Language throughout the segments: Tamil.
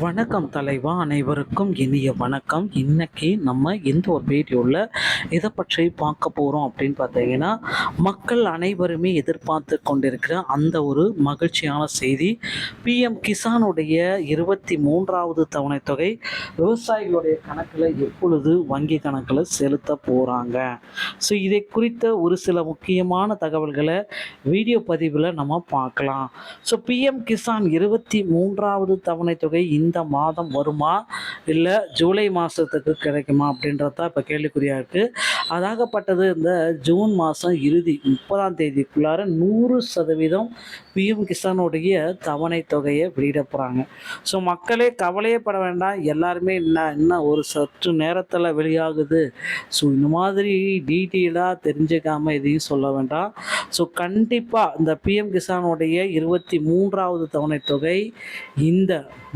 வணக்கம் தலைவா, அனைவருக்கும் இனிய வணக்கம். இன்னைக்கு நம்ம இந்த ஒரு வீடியோவில் இதை பற்றி பார்க்க போகிறோம் அப்படின்னு பார்த்தீங்கன்னா, மக்கள் அனைவருமே எதிர்பார்த்து கொண்டிருக்கிற அந்த ஒரு மகிழ்ச்சியான செய்தி. பிஎம் கிசானுடைய 23வது தவணை தொகை விவசாயிகளுடைய கணக்கில் எப்பொழுது வங்கி கணக்கில் செலுத்த போகிறாங்க. ஸோ இதை குறித்த ஒரு சில முக்கியமான தகவல்களை வீடியோ பதிவில் நம்ம பார்க்கலாம். ஸோ பிஎம் கிசான் 23வது தவணை தொகை இந்த மாதம் வருமா இல்லை ஜூலை மாதத்துக்கு கிடைக்குமா அப்படின்றது தான் இப்போ கேள்விக்குறியாக இருக்குது. அதாகப்பட்டது இந்த ஜூன் மாதம் இறுதி 30ஆம் தேதிக்குள்ளார 100% பிஎம் கிசானுடைய தவணை தொகையை வெளியிட போகிறாங்க. ஸோ மக்களே கவலையே பட வேண்டாம், எல்லாருமே இன்னும் ஒரு சற்று நேரத்தில் வெளியாகுது, ஸோ இந்த மாதிரி டீட்டெயிலாக தெரிஞ்சுக்காமல் எதையும் சொல்ல வேண்டாம். ஸோ கண்டிப்பாக இந்த பிஎம் கிசானுடைய 23வது தவணை தொகை இந்த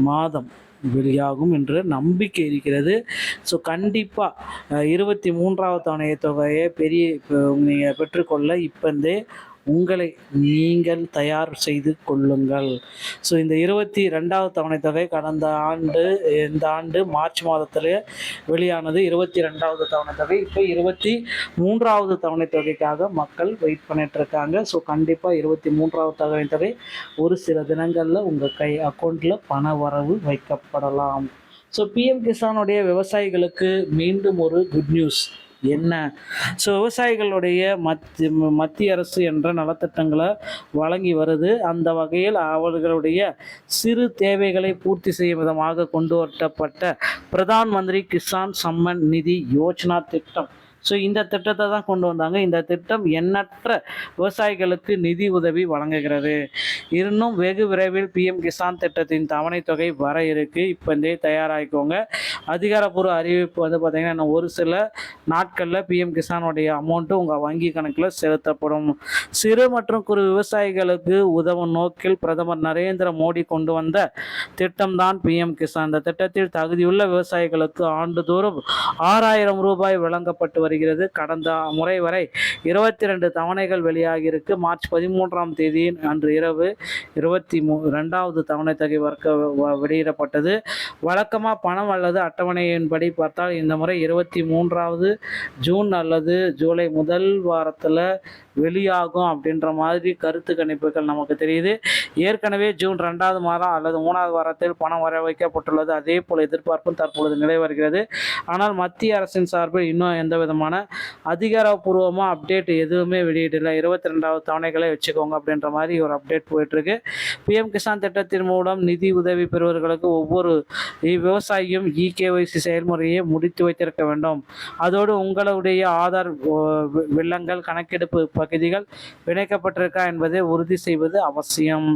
மாதம் வெளியாகும் என்ற நம்பிக்கை இருக்கிறது. ஸோ கண்டிப்பாக 23வது தவணை தொகையை நீங்கள் பெற்றுக்கொள்ள இப்போந்தே உங்களை நீங்கள் தயார் செய்து கொள்ளுங்கள். ஸோ இந்த 22வது தவணை தொகை இந்த ஆண்டு மார்ச் மாதத்தில் வெளியானது 22வது தவணை தொகை. இப்போ 23வது தவணை தொகைக்காக மக்கள் வெயிட் பண்ணிட்டு இருக்காங்க. ஸோ கண்டிப்பாக 23வது தவணை தொகை ஒரு சில தினங்களில் உங்கள் அக்கௌண்ட்டில் பண வரவு வைக்கப்படலாம். ஸோ பிஎம் கிசானுடைய விவசாயிகளுக்கு மீண்டும் ஒரு குட் நியூஸ் என்ன? ஸோ விவசாயிகளுடைய மத்திய அரசு என்ற நலத்திட்டங்களை வழங்கி வருது. அந்த வகையில் அவர்களுடைய சிறு தேவைகளை பூர்த்தி செய்யும் விதமாக கொண்டு வரப்பட்ட பிரதான் மந்திரி கிசான் சம்மன் நிதி யோஜனா திட்டம். ஸோ இந்த திட்டத்தை தான் கொண்டு வந்தாங்க. இந்த திட்டம் எண்ணற்ற விவசாயிகளுக்கு நிதி உதவி வழங்குகிறது. இன்னும் வெகு விரைவில் பிஎம் கிசான் திட்டத்தின் தவணை தொகை வர இருக்கு. இப்போந்தே தயாராகிக்கோங்க. அதிகாரப்பூர்வ அறிவிப்பு பார்த்திங்கன்னா இன்னும் ஒரு சில நாட்களில் பிஎம் கிசானுடைய அமௌண்ட்டு உங்கள் வங்கி கணக்கில் செலுத்தப்படும். சிறு மற்றும் குறு விவசாயிகளுக்கு உதவும் நோக்கில் பிரதமர் நரேந்திர மோடி கொண்டு வந்த திட்டம்தான் பிஎம் கிசான். இந்த திட்டத்தில் தகுதியுள்ள விவசாயிகளுக்கு ஆண்டுதோறும் 6000 ரூபாய் வழங்கப்பட்டு வருகிறது. கடந்த முறை வரை 22 தவணைகள் வெளியாகியிருக்கு. மார்ச் 13ஆம் தேதி அன்று இரவு 22வது தவணை தொகை வெளியிடப்பட்டது. வழக்கமாக பணம் அல்லது அட்டவணையின்படி பார்த்தால் இந்த முறை 23வது ஜூன் அல்லது ஜூலை முதல் வாரத்தில் வெளியாகும் அப்படின்ற மாதிரி கருத்து கணிப்புகள் நமக்கு தெரியுது. ஏற்கனவே ஜூன் 2வது மாதம் அல்லது 3வது வாரத்தில் பணம் வர வைக்கப்பட்டுள்ளது. அதே போல் எதிர்பார்ப்பும் தற்பொழுது நிலை வருகிறது. ஆனால் மத்திய அரசின் சார்பில் இன்னும் எந்த விதமான அதிகாரப்பூர்வமாக அப்டேட் எதுவுமே வெளியிடல. 22வது தவணைகளை வச்சுக்கோங்க அப்படின்ற மாதிரி ஒரு அப்டேட் போயிட்டுருக்கு. பிஎம் கிசான் திட்டத்தின் மூலம் நிதி உதவி பெறுவர்களுக்கு ஒவ்வொரு விவசாயியும் இகேஒய்சி செயல்முறையை முடித்து வைத்திருக்க வேண்டும். அதோடு உங்களுடைய ஆதார் வில்லங்கள் கணக்கெடுப்பு பகுதிகள் இணைக்கப்பட்டிருக்கா என்பதை உறுதி செய்வது அவசியம்.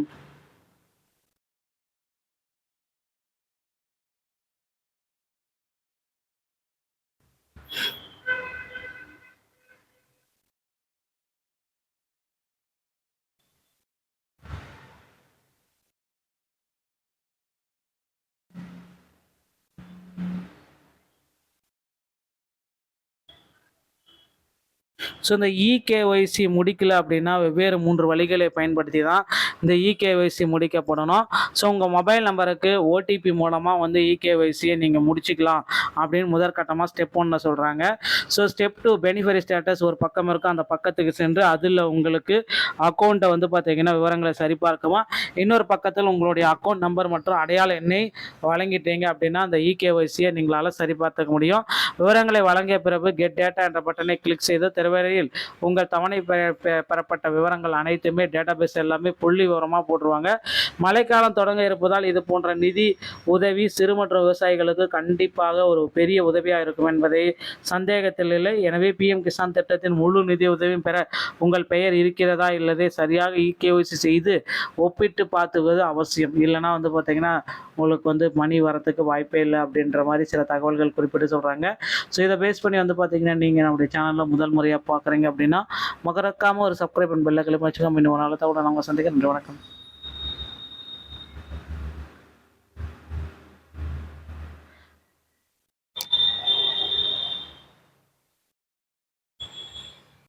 ஸோ இந்த இகேஒய்சி முடிக்கல அப்படின்னா வெவ்வேறு 3 வழிகளை பயன்படுத்தி தான் இந்த இகேஒய்சி முடிக்கப்படணும். ஸோ உங்கள் மொபைல் நம்பருக்கு ஓடிபி மூலமாக இகேஒய்சியை நீங்கள் முடிச்சிக்கலாம் அப்படின்னு முதற்கட்டமாக ஸ்டெப் 1 சொல்கிறாங்க. ஸோ ஸ்டெப் 2 பெனிஃபரி ஸ்டேட்டஸ் ஒரு பக்கம் இருக்கும். அந்த பக்கத்துக்கு சென்று அதில் உங்களுக்கு அக்கௌண்ட்டை பார்த்தீங்கன்னா விவரங்களை சரிபார்க்கவும், இன்னொரு பக்கத்தில் உங்களுடைய அக்கௌண்ட் நம்பர் மற்றும் அடையாள எண்ணை வழங்கிட்டீங்க அப்படின்னா அந்த இகேஒய்சியை நீங்களால் சரிபார்த்துக்க முடியும். விவரங்களை வழங்கிய பிறகு கெட் டேட்டா என்ற பட்டனை கிளிக் செய்து திருவரையில் உங்கள் தவணை பெறப்பட்ட விவரங்கள் அனைத்துமே டேட்டாபேஸ் எல்லாமே புள்ளி விவரமாக போட்டுருவாங்க. மழைக்காலம் தொடங்க இருப்பதால் இது போன்ற நிதி உதவி சிறு மற்றும் விவசாயிகளுக்கு கண்டிப்பாக ஒரு பெரிய உதவியாக இருக்கும் என்பதை சந்தேகத்தில் இல்லை. எனவே பிஎம் கிசான் திட்டத்தின் முழு நிதி உதவியும் பெற உங்கள் பெயர் இருக்கிறதா இல்லதை சரியாக இகேஒய்சி செய்து ஒப்பிட்டு பார்த்துவது அவசியம். இல்லைனா பார்த்தீங்கன்னா உங்களுக்கு மணி வரத்துக்கு வாய்ப்பே இல்லை அப்படின்ற மாதிரி சில தகவல்கள் குறிப்பிட்டு சொல்கிறாங்க. ஸோ இதை பேஸ் பண்ணி பார்த்தீங்கன்னா நீங்கள் நம்முடைய சேனலில் முதல் முறையாக பார்க்குறீங்க அப்படின்னா மறக்காமல் ஒரு சப்ஸ்கிரைப் பண்ணி பெல் ஐகானை வச்சுக்கோங்க. இன்னும் ஒரு நாள் தவிர நாங்கள் சந்திக்கிறேன். நன்றி, வணக்கம்.